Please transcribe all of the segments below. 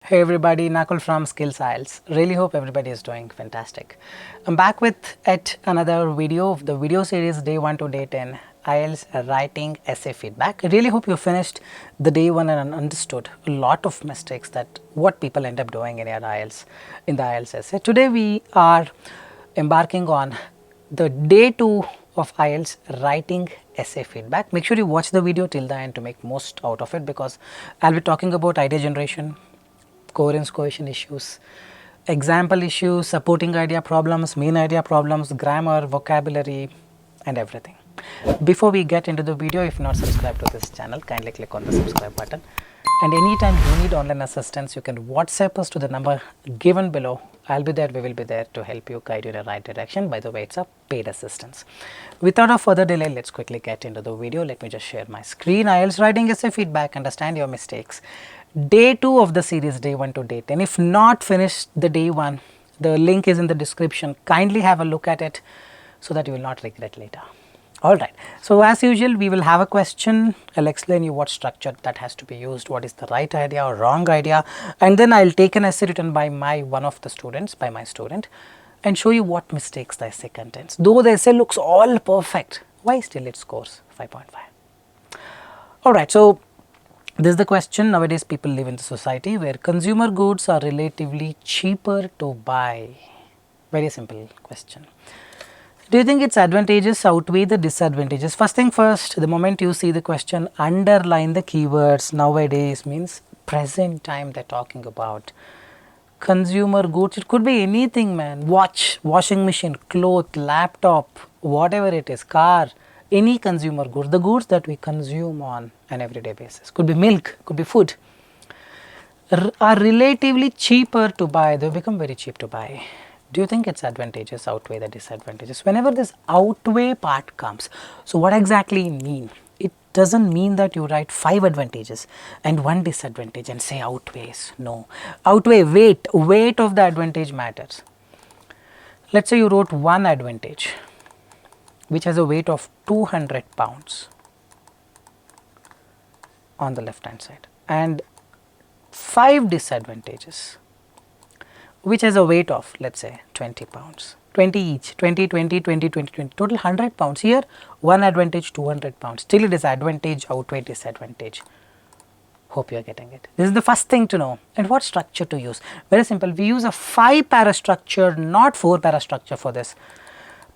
Hey everybody, Nakul from Skills IELTS. Really hope everybody is doing fantastic. I'm back with yet another video of the video series day 1 to day 10 IELTS writing essay feedback. I really hope you finished the day 1 and understood a lot of mistakes that what people end up doing in the IELTS essay. Today we are embarking on the day 2 of IELTS writing essay feedback. Make sure you watch the video till the end to make most out of it, because I'll be talking about idea generation, coherence cohesion issues, example issues, supporting idea problems, main idea problems, grammar, vocabulary and everything. Before we get into the video, if not subscribed to this channel, kindly click on the subscribe button. And anytime you need online assistance, you can WhatsApp us to the number given below. I'll be there, we will be there to help you, guide you in the right direction. By the way, it's a paid assistance. Without a further delay, let's quickly get into the video. Let me just share my screen. IELTS writing essay feedback, understand your mistakes. Day 2 of the series, day 1 to day 10. If not finished the day 1, the link is in the description. Kindly have a look at it so that you will not regret later. Alright, so as usual, we will have a question. I'll explain you what structure that has to be used, what is the right idea or wrong idea, and then I'll take an essay written by my student, and show you what mistakes the essay contains. Though the essay looks all perfect, why still it scores 5.5? Alright, so this is the question. Nowadays people live in the society where consumer goods are relatively cheaper to buy. Very simple question. Do you think its advantages outweigh the disadvantages? First thing first, the moment you see the question, underline the keywords. Nowadays means present time they're talking about. Consumer goods, it could be anything, man. Watch, washing machine, cloth, laptop, whatever it is, car, any consumer goods, the goods that we consume on an everyday basis. Could be milk, could be food, are relatively cheaper to buy. They become very cheap to buy. Do you think its advantages outweigh the disadvantages? Whenever this outweigh part comes, so what exactly mean? It doesn't mean that you write 5 advantages and 1 disadvantage and say outweighs. No. Outweigh, weight of the advantage matters. Let's say you wrote 1 advantage which has a weight of 200 pounds on the left hand side, and 5 disadvantages which has a weight of, let's say, 20 pounds, 20 each, 20, 20, 20, 20, 20, total 100 pounds. Here 1 advantage, 200 pounds, still it is advantage outweigh disadvantage. Hope you are getting it. This is the first thing to know. And what structure to use? Very simple, we use a 5 para structure, not 4 para structure for this.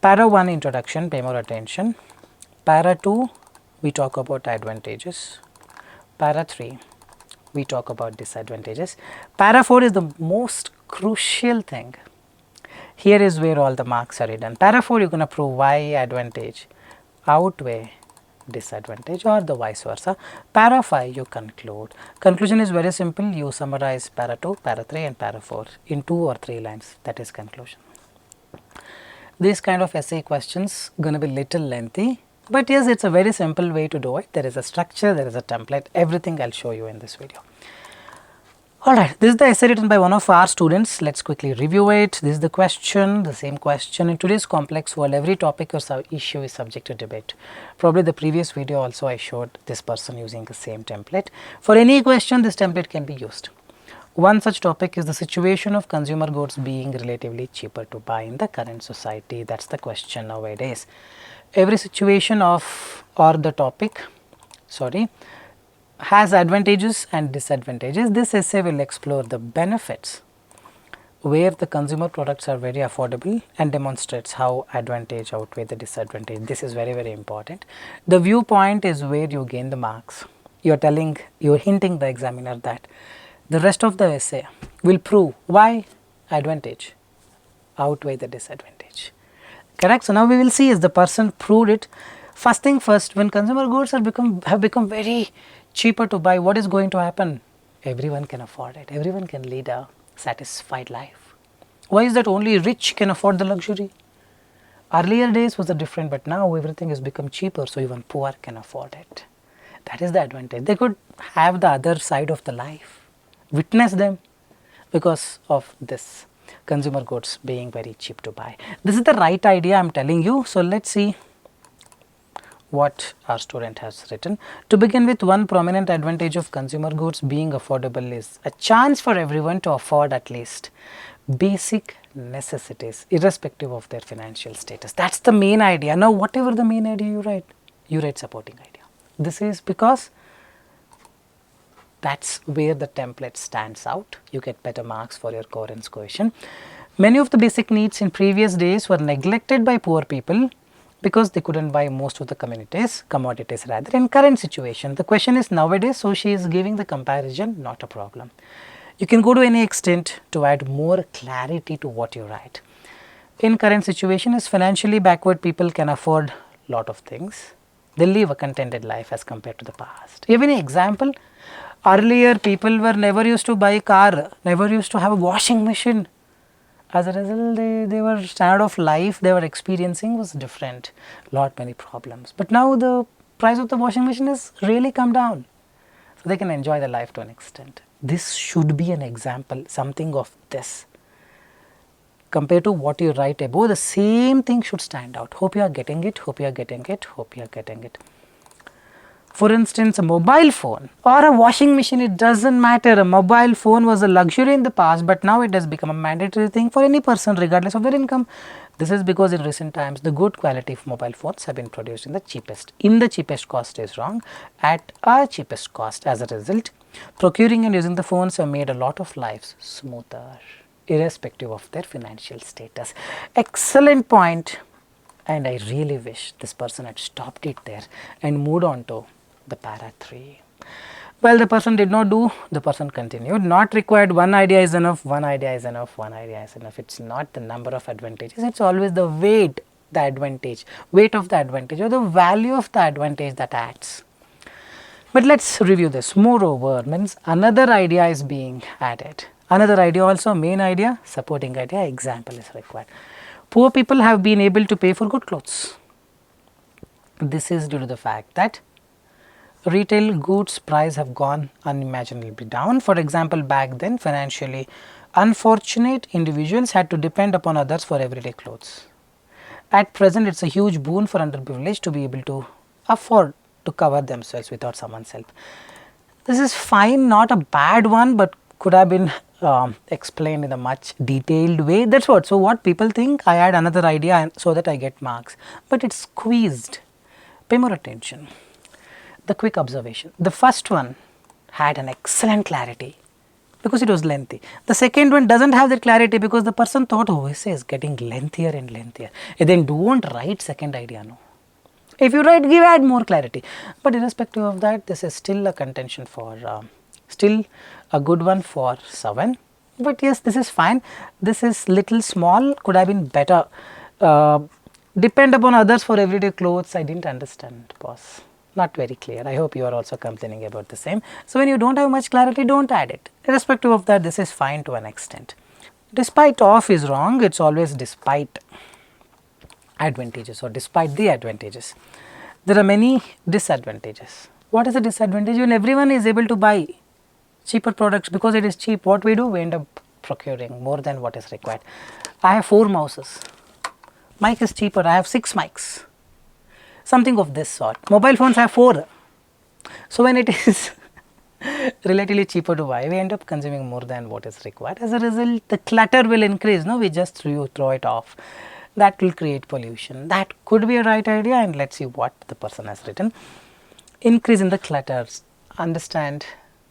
Para 1 introduction, pay more attention. Para 2 we talk about advantages. Para 3 we talk about disadvantages. Para 4 is the most crucial thing. Here is where all the marks are hidden. Para 4 you are going to prove why advantage outweigh disadvantage, or the vice versa. Para 5 you conclude. Conclusion is very simple. You summarize para 2, para 3 and para 4 in 2 or 3 lines. That is conclusion. This kind of essay questions going to be little lengthy, but yes, it's a very simple way to do it. There is a structure, there is a template, everything I'll show you in this video. Alright, this is the essay written by one of our students. Let's quickly review it. This is the question, the same question. In today's complex world, every topic or issue is subject to debate. Probably the previous video also I showed this person using the same template. For any question, this template can be used. One such topic is the situation of consumer goods being relatively cheaper to buy in the current society. That's the question nowadays. Every situation of or the topic, has advantages and disadvantages. This essay will explore the benefits where the consumer products are very affordable and demonstrates how advantage outweigh the disadvantage. This is very, very important. The viewpoint is where you gain the marks. You're hinting the examiner that the rest of the essay will prove why advantage outweigh the disadvantage. Correct? So now we will see is the person proved it. First thing first, when consumer goods have become very cheaper to buy, what is going to happen? Everyone can afford it. Everyone can lead a satisfied life. Why is that only rich can afford the luxury? Earlier days was different, but now everything has become cheaper, so even poor can afford it. That is the advantage. They could have the other side of the life, witness them, because of this consumer goods being very cheap to buy. This is the right idea I am telling you. So let's see what our student has written. To begin with, one prominent advantage of consumer goods being affordable is a chance for everyone to afford at least basic necessities irrespective of their financial status. That's the main idea. Now whatever the main idea you write supporting idea. This is because that's where the template stands out. You get better marks for your coherence coefficient. Many of the basic needs in previous days were neglected by poor people because they couldn't buy most of the commodities rather. In current situation, the question is nowadays, so she is giving the comparison, not a problem. You can go to any extent to add more clarity to what you write. In current situation, as financially backward people can afford lot of things. They live a contented life as compared to the past. You have any example? Earlier people were never used to buy a car, never used to have a washing machine. As a result, their standard of life they were experiencing was different, many problems. But now the price of the washing machine has really come down, so they can enjoy the life to an extent. This should be an example, something of this. Compared to what you write above, the same thing should stand out. Hope you are getting it, hope you are getting it, hope you are getting it. For instance, a mobile phone or a washing machine, it doesn't matter. A mobile phone was a luxury in the past, but now it has become a mandatory thing for any person regardless of their income. This is because in recent times, the good quality of mobile phones have been produced in the cheapest. In the cheapest cost is wrong, at a cheapest cost. As a result, procuring and using the phones have made a lot of lives smoother, irrespective of their financial status. Excellent point, and I really wish this person had stopped it there and moved on to the para 3. Well, the person did not do, the person continued. Not required, one idea is enough, one idea is enough, one idea is enough. It's not the number of advantages, it's always the weight, the advantage, weight of the advantage or the value of the advantage that adds. But let's review this. Moreover, means another idea is being added. Another idea also, main idea, supporting idea, example is required. Poor people have been able to pay for good clothes. This is due to the fact that retail goods price have gone unimaginably down. For example, back then financially unfortunate individuals had to depend upon others for everyday clothes. At present, it's a huge boon for underprivileged to be able to afford to cover themselves without someone's help. This is fine, not a bad one, but could have been explained in a much detailed way. That's what. So, what people think, I add another idea so that I get marks, but it's squeezed. Pay more attention. The quick observation. The first one had an excellent clarity because it was lengthy. The second one doesn't have that clarity because the person thought, oh, essay is getting lengthier and lengthier. And then don't write second idea, no. If you write, add more clarity. But irrespective of that, this is still a contention for, still a good one for 7. But yes, this is fine. This is little small, could have been better. Depend upon others for everyday clothes. I didn't understand, boss. Not very clear. I hope you are also complaining about the same. So, when you don't have much clarity, don't add it. Irrespective of that, this is fine to an extent. Despite of is wrong, it's always despite advantages or despite the advantages. There are many disadvantages. What is the disadvantage? When everyone is able to buy cheaper products because it is cheap, what we do? We end up procuring more than what is required. I have 4 mouses. Mic is cheaper. I have 6 mics. Something of this sort. Mobile phones have 4. So, when it is relatively cheaper to buy, we end up consuming more than what is required. As a result, the clutter will increase. No, we just throw it off. That will create pollution. That could be a right idea, and let's see what the person has written. Increase in the clutters. Understand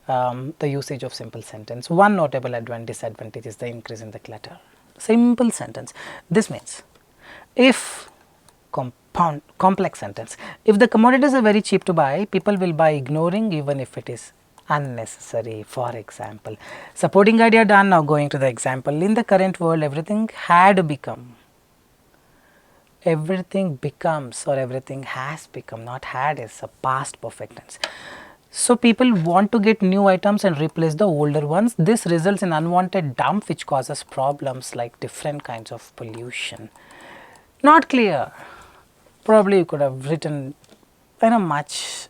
the usage of simple sentence. One notable disadvantage is the increase in the clutter. Simple sentence. This means if complex sentence. If the commodities are very cheap to buy, people will buy ignoring even if it is unnecessary. For example, supporting idea done. Now going to the example. In the current world, everything becomes or everything has become, not had is a past perfect tense. So, people want to get new items and replace the older ones. This results in unwanted dump which causes problems like different kinds of pollution. Not clear. Probably you could have written in a much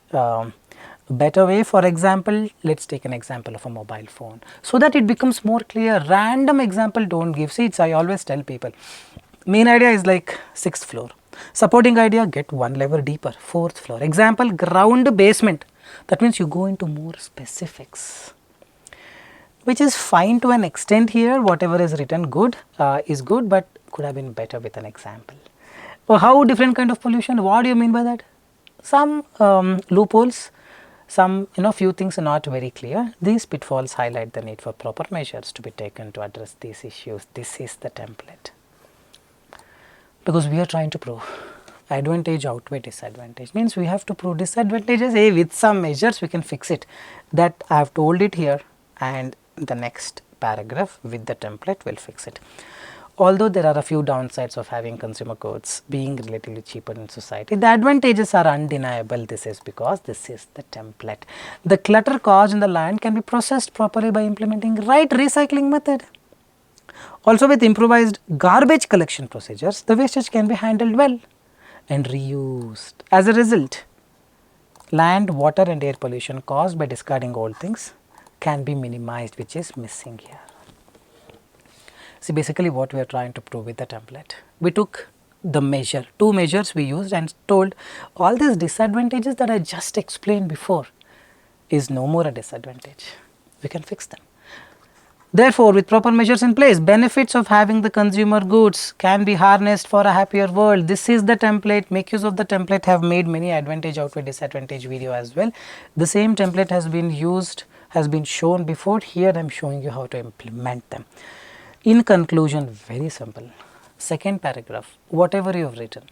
better way. For example, let's take an example of a mobile phone so that it becomes more clear. Random example don't give. See, I always tell people, main idea is like 6th floor. Supporting idea, get one level deeper, 4th floor. Example, ground basement. That means you go into more specifics, which is fine to an extent here. Whatever is written good is good, but could have been better with an example. Well, how different kind of pollution? What do you mean by that? Some loopholes, some few things are not very clear. These pitfalls highlight the need for proper measures to be taken to address these issues. This is the template, because we are trying to prove advantage outweigh disadvantage. Means we have to prove disadvantages. Hey, with some measures we can fix it. That I have told it here, and the next paragraph with the template will fix it. Although there are a few downsides of having consumer goods being relatively cheaper in society, the advantages are undeniable. This is because this is the template. The clutter caused in the land can be processed properly by implementing right recycling method. Also, with improvised garbage collection procedures, the wastage can be handled well and reused. As a result, land, water and air pollution caused by discarding old things can be minimized, which is missing here. See, basically what we are trying to prove with the template. We took the measure, 2 measures we used, and told all these disadvantages that I just explained before is no more a disadvantage. We can fix them. Therefore, with proper measures in place, benefits of having the consumer goods can be harnessed for a happier world. This is the template. Make use of the template. Have made many advantage outweigh disadvantage video as well. The same template has been used, has been shown before. Here I am showing you how to implement them. In conclusion, very simple. 2nd paragraph, whatever you have written,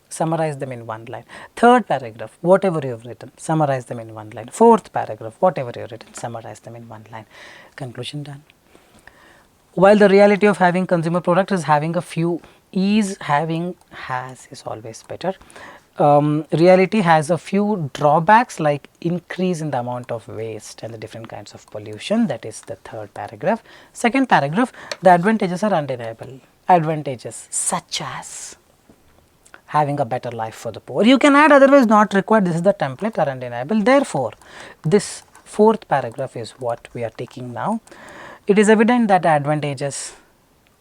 summarize them in 1 line. 3rd paragraph, whatever you have written, summarize them in 1 line. 4th paragraph, whatever you have written, summarize them in 1 line. Conclusion done. While the reality of having consumer product is having a few, is always better. Reality has a few drawbacks like increase in the amount of waste and the different kinds of pollution. That is the 3rd paragraph. 2nd paragraph, the advantages are undeniable. Advantages such as having a better life for the poor. You can add otherwise not required. This is the template, are undeniable. Therefore, this 4th paragraph is what we are taking now. It is evident that the advantages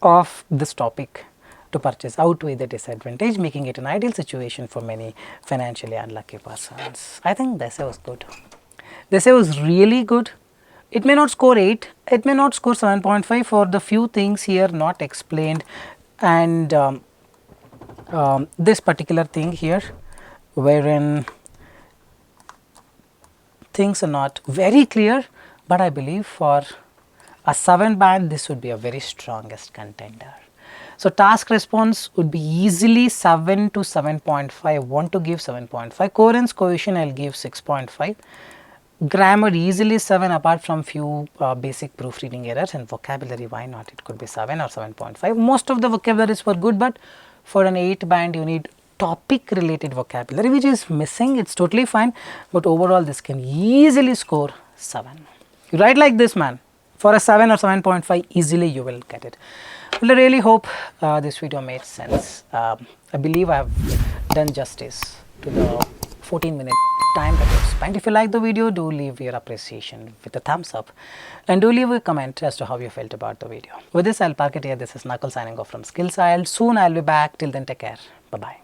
of this topic to purchase outweigh the disadvantage, making it an ideal situation for many financially unlucky persons. I think the essay was good. The essay was really good. It may not score 8, it may not score 7.5 for the few things here not explained, and this particular thing here wherein things are not very clear, but I believe for a 7 band this would be a very strongest contender. So, task response would be easily 7 to 7.5. I want to give 7.5. Coherence cohesion I will give 6.5. Grammar easily 7 apart from few basic proofreading errors, and vocabulary why not, it could be 7 or 7.5. Most of the vocabularies were good, but for an 8 band you need topic related vocabulary which is missing. It is totally fine, but overall this can easily score 7. You write like this, man. For a 7 or 7.5 easily you will get it. Well, I really hope this video made sense. I believe I have done justice to the 14-minute time that you have spent. If you like the video, do leave your appreciation with a thumbs up, and do leave a comment as to how you felt about the video. With this, I will park it here. This is Nakul signing off from Skills IELTS. Soon I will be back. Till then, take care. Bye-bye.